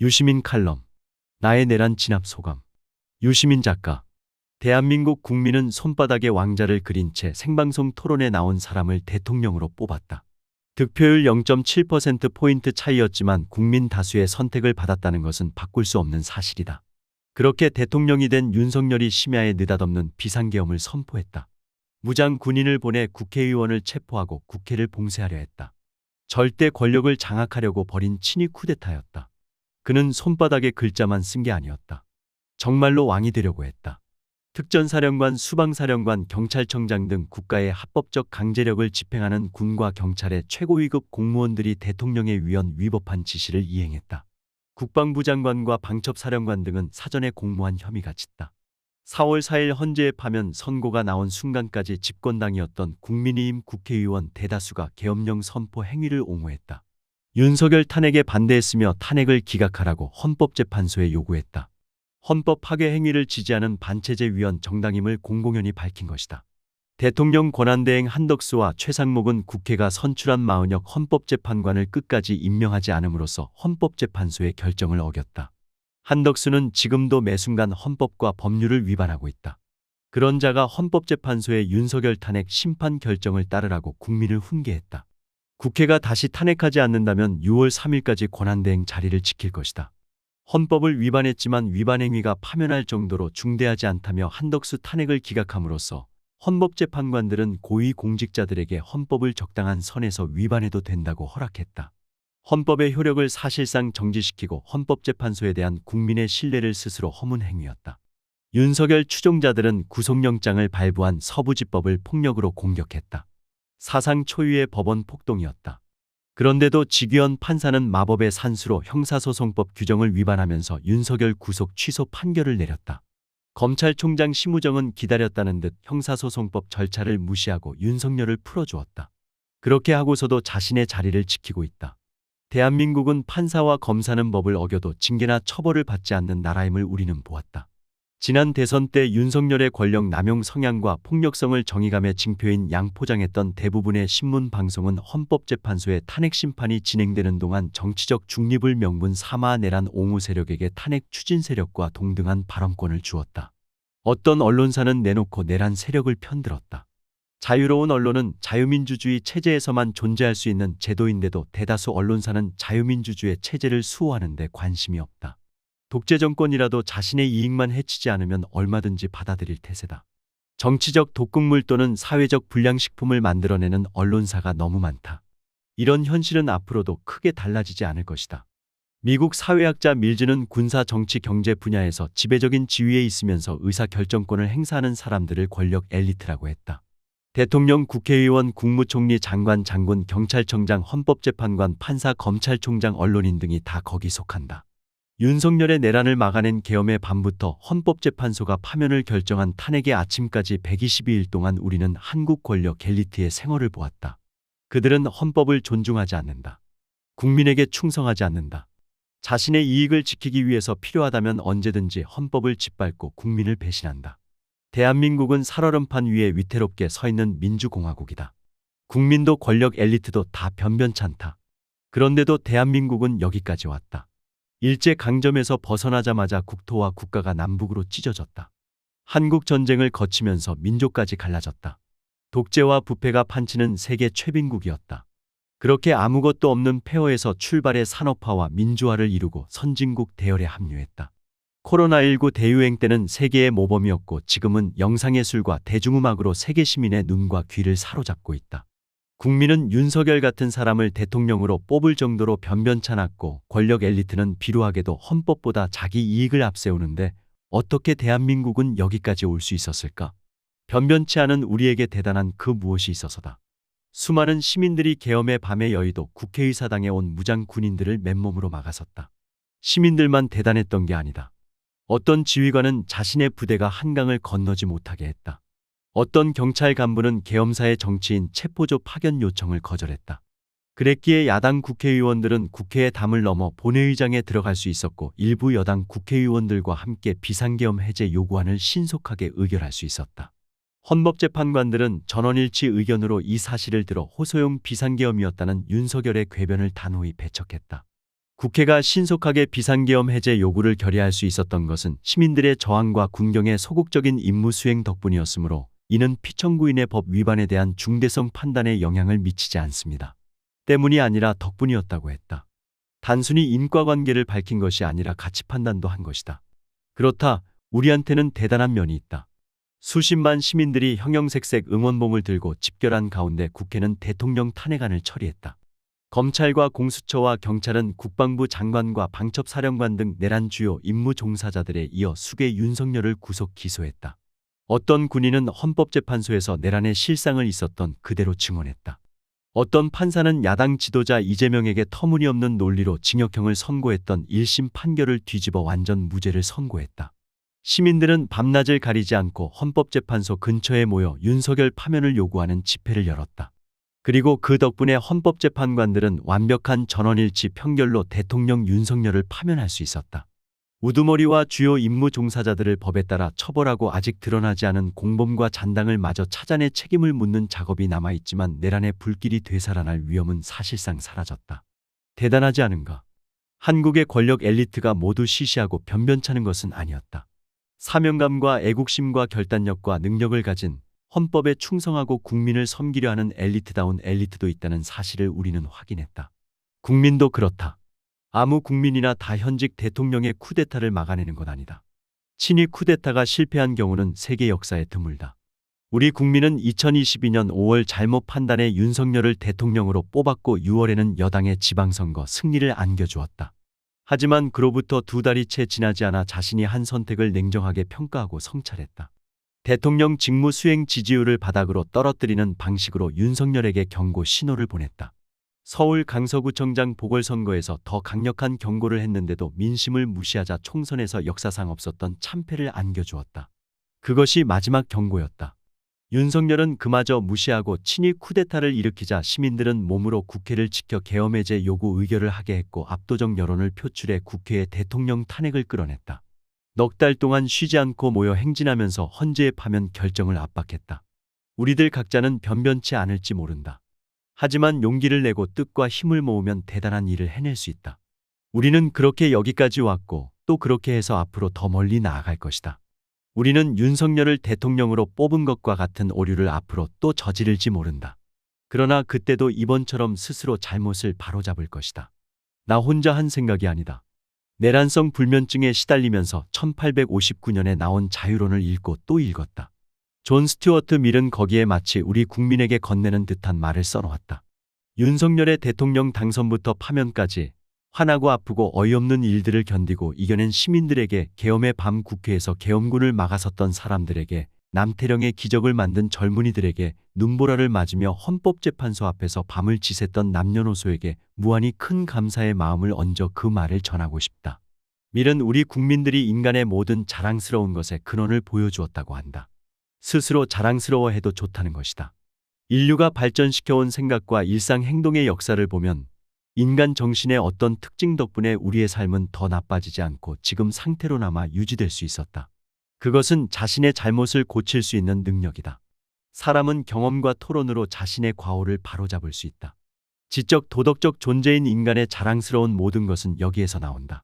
유시민 칼럼. 나의 내란 진압 소감. 유시민 작가. 대한민국 국민은 손바닥에 왕자를 그린 채 생방송 토론에 나온 사람을 대통령으로 뽑았다. 득표율 0.7%포인트 차이였지만 국민 다수의 선택을 받았다는 것은 바꿀 수 없는 사실이다. 그렇게 대통령이 된 윤석열이 심야에 느닷없는 비상계엄을 선포했다. 무장 군인을 보내 국회의원을 체포하고 국회를 봉쇄하려 했다. 절대 권력을 장악하려고 벌인 친위 쿠데타였다. 그는 손바닥에 글자만 쓴 게 아니었다. 정말로 왕이 되려고 했다. 특전사령관, 수방사령관, 경찰청장 등 국가의 합법적 강제력을 집행하는 군과 경찰의 최고위급 공무원들이 대통령의 위헌 위법한 지시를 이행했다. 국방부 장관과 방첩사령관 등은 사전에 공모한 혐의가 짙다. 4월 4일 헌재에 파면 선고가 나온 순간까지 집권당이었던 국민의힘 국회의원 대다수가 계엄령 선포 행위를 옹호했다. 윤석열 탄핵에 반대했으며 탄핵을 기각하라고 헌법재판소에 요구했다. 헌법 파괴 행위를 지지하는 반체제 위원 정당임을 공공연히 밝힌 것이다. 대통령 권한대행 한덕수와 최상목은 국회가 선출한 마은혁 헌법재판관을 끝까지 임명하지 않음으로써 헌법재판소의 결정을 어겼다. 한덕수는 지금도 매순간 헌법과 법률을 위반하고 있다. 그런 자가 헌법재판소의 윤석열 탄핵 심판 결정을 따르라고 국민을 훈계했다. 국회가 다시 탄핵하지 않는다면 6월 3일까지 권한대행 자리를 지킬 것이다. 헌법을 위반했지만 위반 행위가 파면할 정도로 중대하지 않다며 한덕수 탄핵을 기각함으로써 헌법재판관들은 고위공직자들에게 헌법을 적당한 선에서 위반해도 된다고 허락했다. 헌법의 효력을 사실상 정지시키고 헌법재판소에 대한 국민의 신뢰를 스스로 허문 행위였다. 윤석열 추종자들은 구속영장을 발부한 서부지법을 폭력으로 공격했다. 사상 초유의 법원 폭동이었다. 그런데도 지귀현 판사는 마법의 산수로 형사소송법 규정을 위반하면서 윤석열 구속 취소 판결을 내렸다. 검찰총장 심우정은 기다렸다는 듯 형사소송법 절차를 무시하고 윤석열을 풀어주었다. 그렇게 하고서도 자신의 자리를 지키고 있다. 대한민국은 판사와 검사는 법을 어겨도 징계나 처벌을 받지 않는 나라임을 우리는 보았다. 지난 대선 때 윤석열의 권력 남용 성향과 폭력성을 정의감의 징표인 양포장했던 대부분의 신문 방송은 헌법재판소의 탄핵 심판이 진행되는 동안 정치적 중립을 명분 삼아 내란 옹호 세력에게 탄핵 추진 세력과 동등한 발언권을 주었다. 어떤 언론사는 내놓고 내란 세력을 편들었다. 자유로운 언론은 자유민주주의 체제에서만 존재할 수 있는 제도인데도 대다수 언론사는 자유민주주의 체제를 수호하는 데 관심이 없다. 독재 정권이라도 자신의 이익만 해치지 않으면 얼마든지 받아들일 태세다. 정치적 독극물 또는 사회적 불량식품을 만들어내는 언론사가 너무 많다. 이런 현실은 앞으로도 크게 달라지지 않을 것이다. 미국 사회학자 밀즈는 군사 정치 경제 분야에서 지배적인 지위에 있으면서 의사결정권을 행사하는 사람들을 권력 엘리트라고 했다. 대통령, 국회의원, 국무총리, 장관, 장군, 경찰청장, 헌법재판관, 판사, 검찰총장, 언론인 등이 다 거기 속한다. 윤석열의 내란을 막아낸 계엄의 밤부터 헌법재판소가 파면을 결정한 탄핵의 아침까지 122일 동안 우리는 한국 권력 엘리트의 생활을 보았다. 그들은 헌법을 존중하지 않는다. 국민에게 충성하지 않는다. 자신의 이익을 지키기 위해서 필요하다면 언제든지 헌법을 짓밟고 국민을 배신한다. 대한민국은 살얼음판 위에 위태롭게 서 있는 민주공화국이다. 국민도 권력 엘리트도 다 변변찮다. 그런데도 대한민국은 여기까지 왔다. 일제강점에서 벗어나자마자 국토와 국가가 남북으로 찢어졌다. 한국전쟁을 거치면서 민족까지 갈라졌다. 독재와 부패가 판치는 세계 최빈국이었다. 그렇게 아무것도 없는 폐허에서 출발해 산업화와 민주화를 이루고 선진국 대열에 합류했다. 코로나19 대유행 때는 세계의 모범이었고 지금은 영상예술과 대중음악으로 세계 시민의 눈과 귀를 사로잡고 있다. 국민은 윤석열 같은 사람을 대통령으로 뽑을 정도로 변변찮았고 권력 엘리트는 비루하게도 헌법보다 자기 이익을 앞세우는데 어떻게 대한민국은 여기까지 올 수 있었을까? 변변치 않은 우리에게 대단한 그 무엇이 있어서다. 수많은 시민들이 계엄의 밤의 여의도 국회의사당에 온 무장 군인들을 맨몸으로 막아섰다. 시민들만 대단했던 게 아니다. 어떤 지휘관은 자신의 부대가 한강을 건너지 못하게 했다. 어떤 경찰 간부는 계엄사의 정치인 체포조 파견 요청을 거절했다. 그랬기에 야당 국회의원들은 국회의 담을 넘어 본회의장에 들어갈 수 있었고 일부 여당 국회의원들과 함께 비상계엄 해제 요구안을 신속하게 의결할 수 있었다. 헌법재판관들은 전원일치 의견으로 이 사실을 들어 호소용 비상계엄이었다는 윤석열의 궤변을 단호히 배척했다. 국회가 신속하게 비상계엄 해제 요구를 결의할 수 있었던 것은 시민들의 저항과 군경의 소극적인 임무 수행 덕분이었으므로 이는 피청구인의 법 위반에 대한 중대성 판단에 영향을 미치지 않습니다. 때문이 아니라 덕분이었다고 했다. 단순히 인과관계를 밝힌 것이 아니라 가치 판단도 한 것이다. 그렇다, 우리한테는 대단한 면이 있다. 수십만 시민들이 형형색색 응원봉을 들고 집결한 가운데 국회는 대통령 탄핵안을 처리했다. 검찰과 공수처와 경찰은 국방부 장관과 방첩사령관 등 내란 주요 임무 종사자들에 이어 수개 윤석열을 구속 기소했다. 어떤 군인은 헌법재판소에서 내란의 실상을 있었던 그대로 증언했다. 어떤 판사는 야당 지도자 이재명에게 터무니없는 논리로 징역형을 선고했던 1심 판결을 뒤집어 완전 무죄를 선고했다. 시민들은 밤낮을 가리지 않고 헌법재판소 근처에 모여 윤석열 파면을 요구하는 집회를 열었다. 그리고 그 덕분에 헌법재판관들은 완벽한 전원일치 평결로 대통령 윤석열을 파면할 수 있었다. 우두머리와 주요 임무 종사자들을 법에 따라 처벌하고 아직 드러나지 않은 공범과 잔당을 마저 찾아내 책임을 묻는 작업이 남아있지만 내란의 불길이 되살아날 위험은 사실상 사라졌다. 대단하지 않은가? 한국의 권력 엘리트가 모두 시시하고 변변찮은 것은 아니었다. 사명감과 애국심과 결단력과 능력을 가진 헌법에 충성하고 국민을 섬기려 하는 엘리트다운 엘리트도 있다는 사실을 우리는 확인했다. 국민도 그렇다. 아무 국민이나 다 현직 대통령의 쿠데타를 막아내는 건 아니다. 친위 쿠데타가 실패한 경우는 세계 역사에 드물다. 우리 국민은 2022년 5월 잘못 판단해 윤석열을 대통령으로 뽑았고 6월에는 여당의 지방선거 승리를 안겨주었다. 하지만 그로부터 2달이 채 지나지 않아 자신이 한 선택을 냉정하게 평가하고 성찰했다. 대통령 직무 수행 지지율을 바닥으로 떨어뜨리는 방식으로 윤석열에게 경고 신호를 보냈다. 서울 강서구청장 보궐선거에서 더 강력한 경고를 했는데도 민심을 무시하자 총선에서 역사상 없었던 참패를 안겨주었다. 그것이 마지막 경고였다. 윤석열은 그마저 무시하고 친위 쿠데타를 일으키자 시민들은 몸으로 국회를 지켜 계엄 해제 요구 의결을 하게 했고 압도적 여론을 표출해 국회에 대통령 탄핵을 끌어냈다. 넉 달 동안 쉬지 않고 모여 행진하면서 헌재의 파면 결정을 압박했다. 우리들 각자는 변변치 않을지 모른다. 하지만 용기를 내고 뜻과 힘을 모으면 대단한 일을 해낼 수 있다. 우리는 그렇게 여기까지 왔고 또 그렇게 해서 앞으로 더 멀리 나아갈 것이다. 우리는 윤석열을 대통령으로 뽑은 것과 같은 오류를 앞으로 또 저지를지 모른다. 그러나 그때도 이번처럼 스스로 잘못을 바로잡을 것이다. 나 혼자 한 생각이 아니다. 내란성 불면증에 시달리면서 1859년에 나온 자유론을 읽고 또 읽었다. 존 스튜어트 밀은 거기에 마치 우리 국민에게 건네는 듯한 말을 써놓았다. 윤석열의 대통령 당선부터 파면까지 화나고 아프고 어이없는 일들을 견디고 이겨낸 시민들에게, 계엄의 밤 국회에서 계엄군을 막아섰던 사람들에게, 남태령의 기적을 만든 젊은이들에게, 눈보라를 맞으며 헌법재판소 앞에서 밤을 지샜던 남녀노소에게 무한히 큰 감사의 마음을 얹어 그 말을 전하고 싶다. 밀은 우리 국민들이 인간의 모든 자랑스러운 것의 근원을 보여주었다고 한다. 스스로 자랑스러워해도 좋다는 것이다. 인류가 발전시켜온 생각과 일상 행동의 역사를 보면 인간 정신의 어떤 특징 덕분에 우리의 삶은 더 나빠지지 않고 지금 상태로 남아 유지될 수 있었다. 그것은 자신의 잘못을 고칠 수 있는 능력이다. 사람은 경험과 토론으로 자신의 과오를 바로잡을 수 있다. 지적 도덕적 존재인 인간의 자랑스러운 모든 것은 여기에서 나온다.